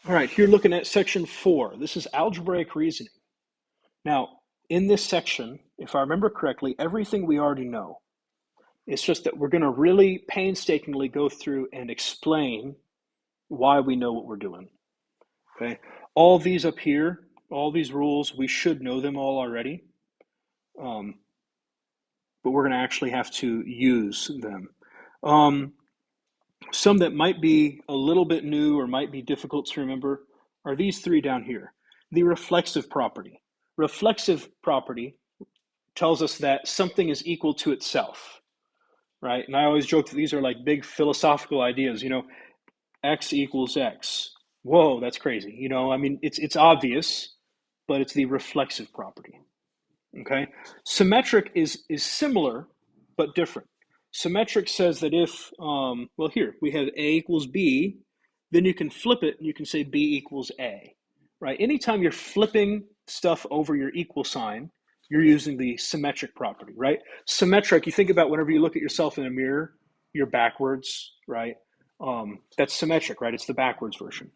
All right, here looking at section 4. This is algebraic reasoning. Now, in this section, if I remember correctly, everything we already know. It's just that we're going to really painstakingly go through and explain why we know what we're doing. Okay, all these up here, all these rules, we should know them all already, but we're going to actually have to use them. Some that might be a little bit new or might be difficult to remember are these three down here. The reflexive property. Reflexive property tells us that something is equal to itself, right? And I always joke that these are like big philosophical ideas, x equals x. Whoa, that's crazy. I mean, it's obvious, but it's the reflexive property. Okay, symmetric is similar but different. Symmetric says that if well, here we have a equals b, then you can flip it and you can say b equals a, right? Anytime you're flipping stuff over your equal sign, you're using the symmetric property, right? Symmetric, you think about whenever you look at yourself in a mirror, you're backwards, right? That's symmetric, right? It's the backwards version.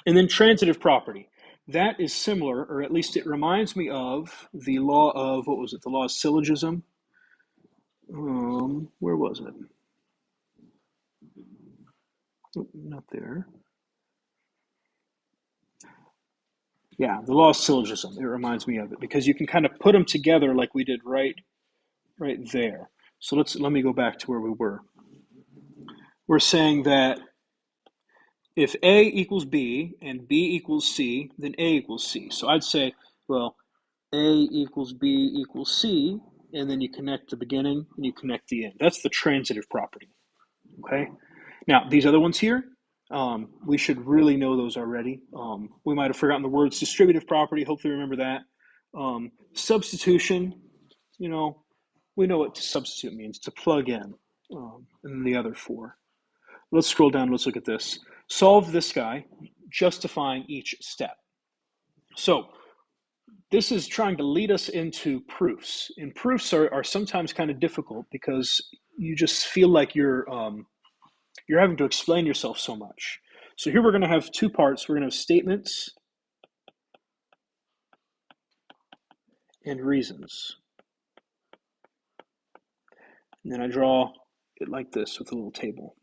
And then transitive property. That is similar, or at least it reminds me of the law of, what was it? The law of syllogism. Where was it? Oh, not there. Yeah, the law of syllogism. It reminds me of it because you can kind of put them together like we did right there. So let me go back to where we were. We're saying that if A equals B and B equals C, then A equals C. So I'd say, well, A equals B equals C, and then you connect the beginning and you connect the end. That's the transitive property. Okay. Now these other ones here, we should really know those already. We might have forgotten the words distributive property. Hopefully, remember that. Substitution. We know what to substitute means, to plug in. And then the other four. Let's scroll down. Let's look at this. Solve this guy, justifying each step. So this is trying to lead us into proofs. And proofs are sometimes kind of difficult because you just feel like you're having to explain yourself so much. So here we're going to have two parts. We're going to have statements and reasons. And then I draw it like this with a little table.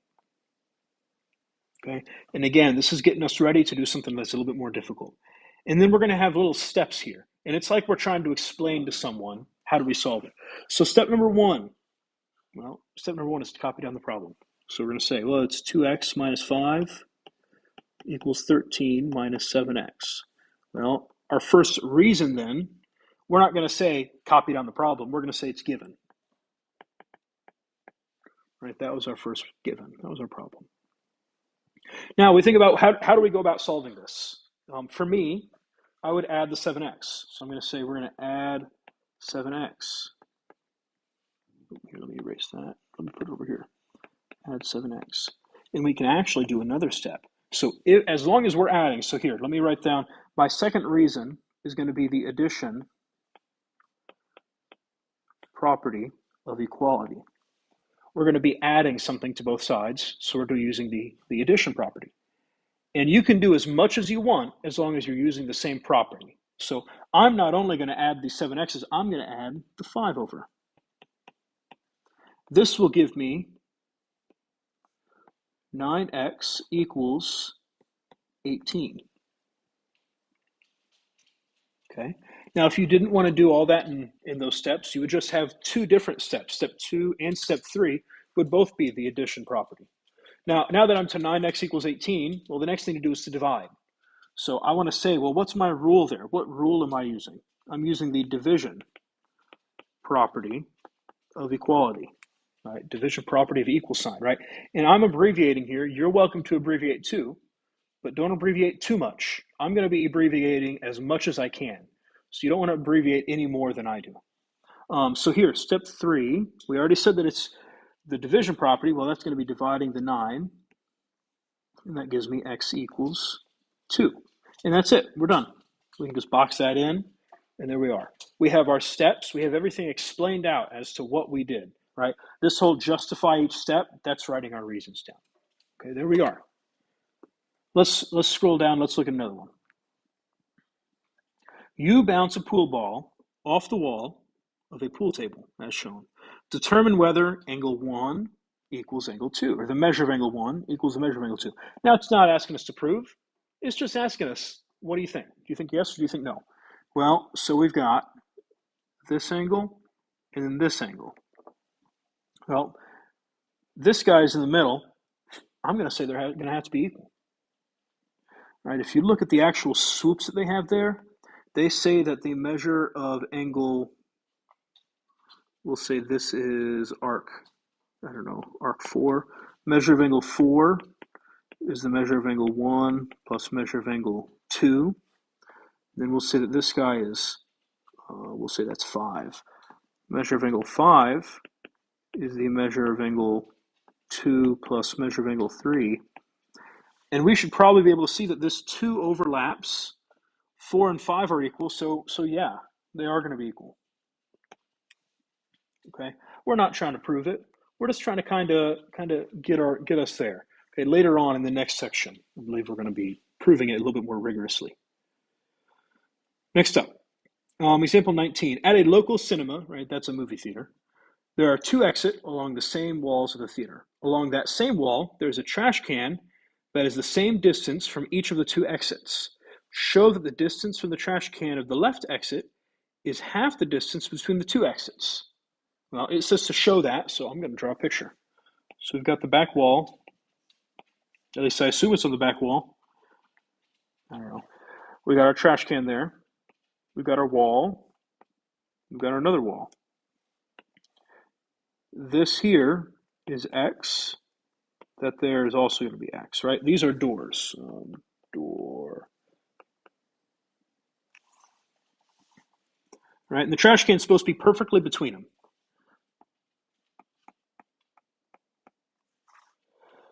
Okay. And again, this is getting us ready to do something that's a little bit more difficult. And then we're going to have little steps here. And it's like we're trying to explain to someone, how do we solve it? So step number one is to copy down the problem. So we're going to say, well, it's 2x minus 5 equals 13 minus 7x. Well, our first reason then, we're not going to say copy down the problem. We're going to say it's given. Right? That was our first given. That was our problem. Now we think about how do we go about solving this? For me, I would add the 7x. So I'm going to say we're going to add 7x. Here, let me erase that. Let me put it over here. Add 7x. And we can actually do another step. So as long as we're adding, so here, let me write down, my second reason is going to be the addition property of equality. We're going to be adding something to both sides, so we're using the addition property. And you can do as much as you want as long as you're using the same property. So I'm not only going to add the 7x's, I'm going to add the 5 over. This will give me 9x equals 18. Okay. Now, if you didn't want to do all that in those steps, you would just have two different steps. Step 2 and step 3 would both be the addition property. Now that I'm to 9x equals 18, well, the next thing to do is to divide. So I want to say, well, what's my rule there? What rule am I using? I'm using the division property of equality, right? Division property of equal sign, right? And I'm abbreviating here. You're welcome to abbreviate too, but don't abbreviate too much. I'm going to be abbreviating as much as I can. So you don't want to abbreviate any more than I do. So here, step 3, we already said that it's the division property. Well, that's going to be dividing the 9, and that gives me x equals 2. And that's it. We're done. We can just box that in, and there we are. We have our steps. We have everything explained out as to what we did, right? This whole justify each step, that's writing our reasons down. Okay, there we are. Let's scroll down. Let's look at another one. You bounce a pool ball off the wall of a pool table, as shown. Determine whether angle 1 equals angle 2, or the measure of angle 1 equals the measure of angle 2. Now, it's not asking us to prove. It's just asking us, what do you think? Do you think yes or do you think no? Well, so we've got this angle and then this angle. Well, this guy's in the middle. I'm going to say they're going to have to be equal. All right, if you look at the actual swoops that they have there, they say that the measure of angle, we'll say this is arc, I don't know, arc 4. Measure of angle 4 is the measure of angle 1 plus measure of angle 2. Then we'll say that this guy is, we'll say that's 5. Measure of angle 5 is the measure of angle 2 plus measure of angle 3. And we should probably be able to see that this 2 overlaps. 4 and 5 are equal, so yeah, they are going to be equal. Okay, we're not trying to prove it. We're just trying to kind of get us there. Okay, later on in the next section, I believe we're going to be proving it a little bit more rigorously. Next up, example 19. At a local cinema, right, that's a movie theater, there are 2 exits along the same walls of the theater. Along that same wall, there's a trash can that is the same distance from each of the 2 exits. Show that the distance from the trash can of the left exit is half the distance between the 2 exits. Well, it says to show that, so I'm going to draw a picture. So we've got the back wall. At least I assume it's on the back wall. I don't know. We got our trash can there. We've got our wall. We've got another wall. This here is X. That there is also going to be X, right? These are doors. Door. Right? And the trash can is supposed to be perfectly between them.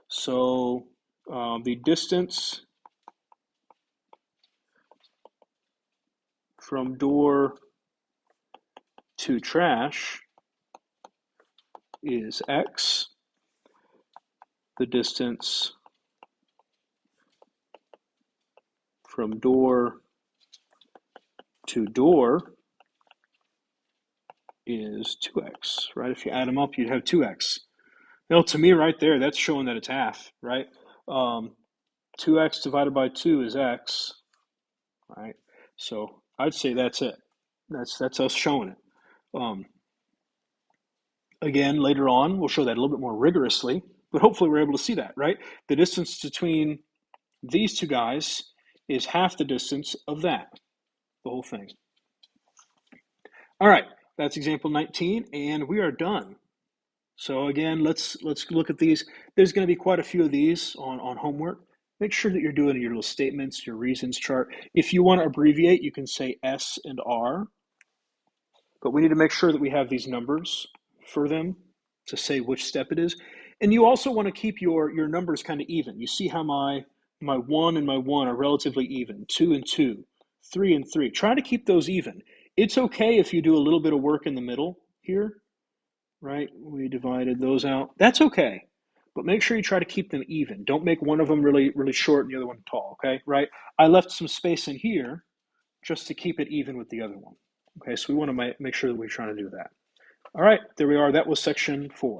So the distance from door to trash is X. The distance from door to door is 2x, right? If you add them up, you'd have 2x. Now, to me, right there, that's showing that it's half, right? 2x divided by 2 is x, right? So I'd say that's it. That's us showing it. Again, later on, we'll show that a little bit more rigorously, but hopefully we're able to see that, right? The distance between these 2 guys is half the distance of that, the whole thing. All right, that's example 19, and we are done. So again, let's look at these. There's going to be quite a few of these on homework. Make sure that you're doing your little statements, your reasons chart. If you want to abbreviate, you can say S and R, but we need to make sure that we have these numbers for them to say which step it is. And you also want to keep your numbers kind of even. You see how my 1 and my 1 are relatively even, 2 and 2, 3 and 3. Try to keep those even. It's okay if you do a little bit of work in the middle here, right? We divided those out. That's okay. But make sure you try to keep them even. Don't make one of them really, really short and the other one tall, okay? Right? I left some space in here just to keep it even with the other one. Okay, so we want to make sure that we're trying to do that. All right, there we are. That was section 4.